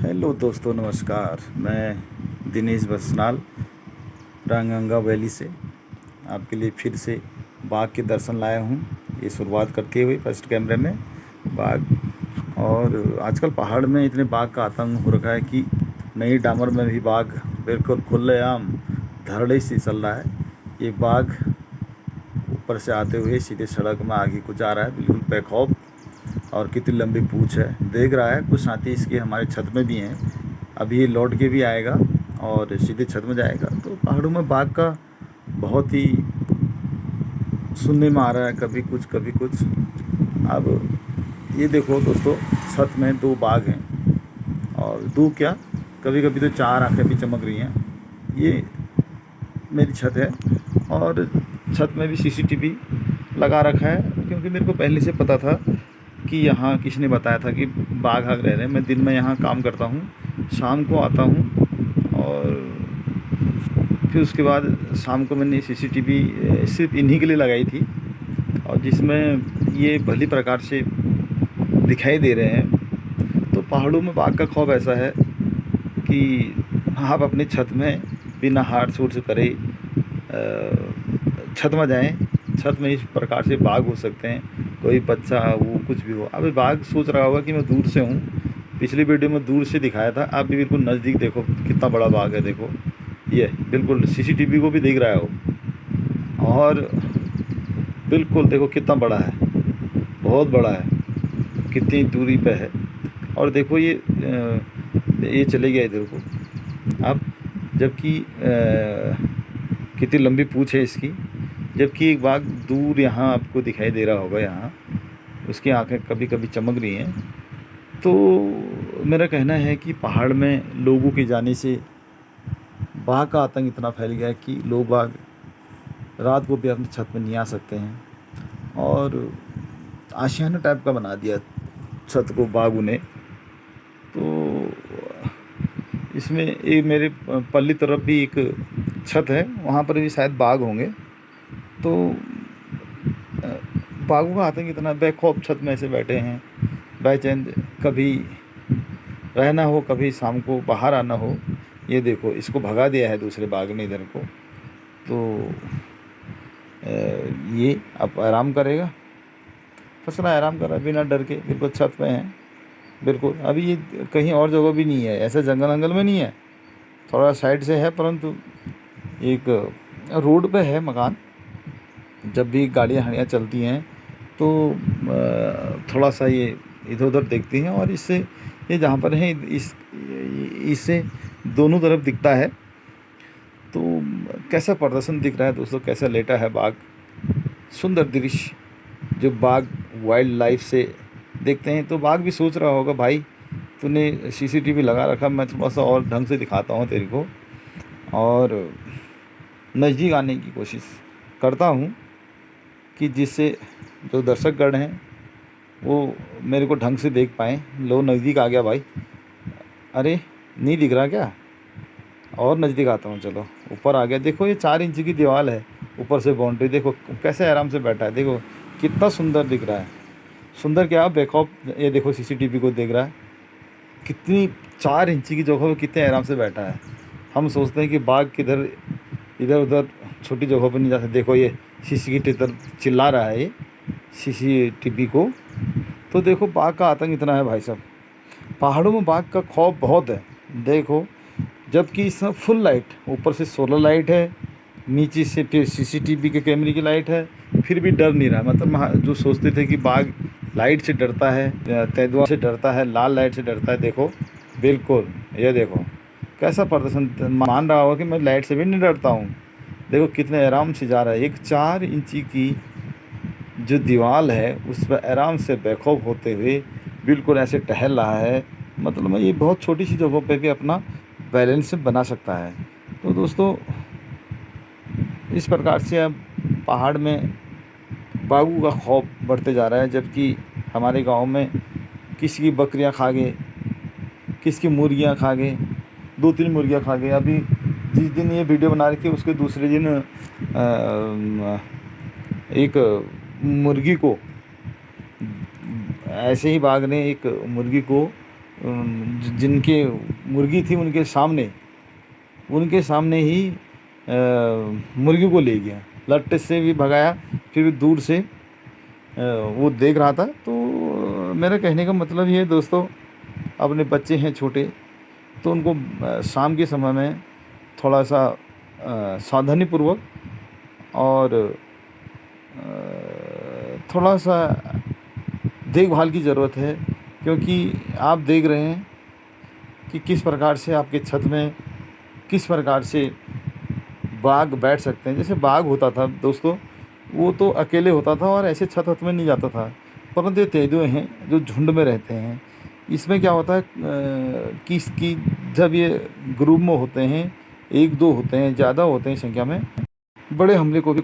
Hello दोस्तों, नमस्कार। मैं दिनेश बसनाल रांगंगा वैली से आपके लिए फिर से बाघ के दर्शन लाया हूँ। ये शुरुआत करते हुए फर्स्ट कैमरे में बाघ। और आजकल पहाड़ में इतने बाघ का आतंक हो रखा है कि नई डामर में भी बाघ बिल्कुल खुलेआम धड़ल्ले से चल रहा है। ये बाघ ऊपर से आते हुए सीधे सड़क में आगे को जा रहा है, बिल्कुल बेखौफ। और कितनी लंबी पूँछ है, देख रहा है। कुछ साथी इसके हमारे छत में भी हैं। अभी ये लौट के भी आएगा और सीधे छत में जाएगा। तो पहाड़ों में बाघ का बहुत ही सुनने में आ रहा है, कभी कुछ कभी कुछ। अब ये देखो दोस्तों, छत में 2 बाघ हैं, और 2 क्या, कभी कभी तो 4 आंखें भी चमक रही हैं। ये मेरी छत है और छत में भी सीसीटीवी लगा रखा है, क्योंकि मेरे को पहले से पता था कि यहाँ किसने बताया था कि बाघ आग रह रहे हैं। मैं दिन में यहाँ काम करता हूँ, शाम को आता हूँ, और फिर उसके बाद शाम को मैंने सीसीटीवी सिर्फ इन्हीं के लिए लगाई थी, और जिसमें ये भली प्रकार से दिखाई दे रहे हैं। तो पहाड़ों में बाघ का खौफ ऐसा है कि आप अपनी छत में बिना हाथ छूट से करे छत में जाएं। छत में इस प्रकार से बाघ हो सकते हैं, कोई बच्चा वो कुछ भी हो। अभी बाघ सोच रहा होगा कि मैं दूर से हूँ। पिछली वीडियो में दूर से दिखाया था, आप भी बिल्कुल नज़दीक देखो कितना बड़ा बाघ है। देखो ये बिल्कुल सीसीटीवी को भी देख रहा है वो, और बिल्कुल देखो कितना बड़ा है, बहुत बड़ा है, कितनी दूरी पे है। और देखो ये चले गया इधर को अब, जबकि कितनी लंबी पूँछ है इसकी। जबकि एक बाघ दूर यहाँ आपको दिखाई दे रहा होगा, यहाँ उसकी आंखें कभी कभी चमक रही हैं। तो मेरा कहना है कि पहाड़ में लोगों के जाने से बाघ का आतंक इतना फैल गया है कि लोग बाघ रात को भी अपनी छत में नहीं आ सकते हैं, और आशियाना टाइप का बना दिया छत को बाघों ने। तो इसमें एक मेरे पल्ली तरफ भी एक छत है, वहाँ पर भी शायद बाघ होंगे। तो बाघों का आतंक इतना बेखौफ छत में ऐसे बैठे हैं, बाई चांस कभी रहना हो, कभी शाम को बाहर आना हो। ये देखो इसको भगा दिया है दूसरे बाघ ने इधर को। तो ये अब आराम करेगा, फसला आराम कर रहा है बिना डर के, बिल्कुल छत पे है बिल्कुल। अभी ये कहीं और जगह भी नहीं है, ऐसे जंगल अंगल में नहीं है, थोड़ा साइड से है, परंतु एक रोड पे है मकान। जब भी गाड़ियाँ हड़ियाँ चलती हैं तो थोड़ा सा ये इधर उधर देखती हैं, और इससे ये जहाँ पर है इससे दोनों तरफ दिखता है। तो कैसा प्रदर्शन दिख रहा है दोस्तों, कैसा लेटा है बाघ। सुंदर दृश्य जो बाघ वाइल्ड लाइफ से देखते हैं। तो बाघ भी सोच रहा होगा, भाई तूने सीसीटीवी लगा रखा, मैं थोड़ा सा और ढंग से दिखाता हूँ तेरे को, और नज़दीक आने की कोशिश करता हूँ कि जिससे जो दर्शकगण हैं वो मेरे को ढंग से देख पाएँ। लो नज़दीक आ गया भाई, अरे नहीं दिख रहा क्या, और नज़दीक आता हूँ, चलो ऊपर आ गया। देखो ये 4 इंच की दीवार है, ऊपर से बाउंड्री, देखो कैसे आराम से बैठा है, देखो कितना सुंदर दिख रहा है। सुंदर क्या, बेखौफ। ये देखो सीसीटीवी को देख रहा है, कितनी 4 इंच की जगह पर कितने आराम से बैठा है। हम सोचते हैं कि बाघ किधर इधर उधर छोटी जगहों पर नहीं जा सकते। देखो ये शीशी की तरफ चिल्ला रहा है, ये सीसीटीवी को। तो देखो बाघ का आतंक इतना है भाई साहब, पहाड़ों में बाघ का खौफ बहुत है। देखो जबकि इसमें फुल लाइट, ऊपर से सोलर लाइट है, नीचे से फिर सीसीटीवी के कैमरे की लाइट है, फिर भी डर नहीं रहा। मतलब जो सोचते थे कि बाघ लाइट से डरता है, तेंदुआ से डरता है, लाल लाइट से डरता है, देखो बिल्कुल ये देखो कैसा प्रदर्शन। मान रहा होगा कि मैं लाइट से भी नहीं डरता हूँ। देखो कितने आराम से जा रहा है, एक 4 इंची की जो दीवार है उस पर आराम से बेखौफ होते हुए बिल्कुल ऐसे टहल रहा है। मतलब ये बहुत छोटी सी जगहों पे भी अपना बैलेंस बना सकता है। तो दोस्तों इस प्रकार से अब पहाड़ में बाघों का खौफ बढ़ते जा रहा है। जबकि हमारे गांव में किसी की बकरियां खा गए, किसी की मुर्गियां खा गए, 2-3 मुर्गियां खा गए। अभी जिस दिन ये वीडियो बना रही थी उसके दूसरे दिन एक मुर्गी को ऐसे ही बाघ ने एक मुर्गी को जिनके मुर्गी थी उनके सामने ही मुर्गी को ले गया, लट्टे से भी भगाया, फिर भी दूर से वो देख रहा था। तो मेरा कहने का मतलब ये है दोस्तों, अपने बच्चे हैं छोटे, तो उनको शाम के समय में थोड़ा सा सावधानीपूर्वक और थोड़ा सा देखभाल की ज़रूरत है, क्योंकि आप देख रहे हैं कि किस प्रकार से आपके छत में किस प्रकार से बाघ बैठ सकते हैं। जैसे बाघ होता था दोस्तों, वो तो अकेले होता था और ऐसे छत में नहीं जाता था, परंतु ये तेंदुए हैं जो झुंड में रहते हैं। इसमें क्या होता है कि जब ये ग्रुप में होते हैं, एक दो होते हैं, ज़्यादा होते हैं संख्या में, बड़े हमले को भी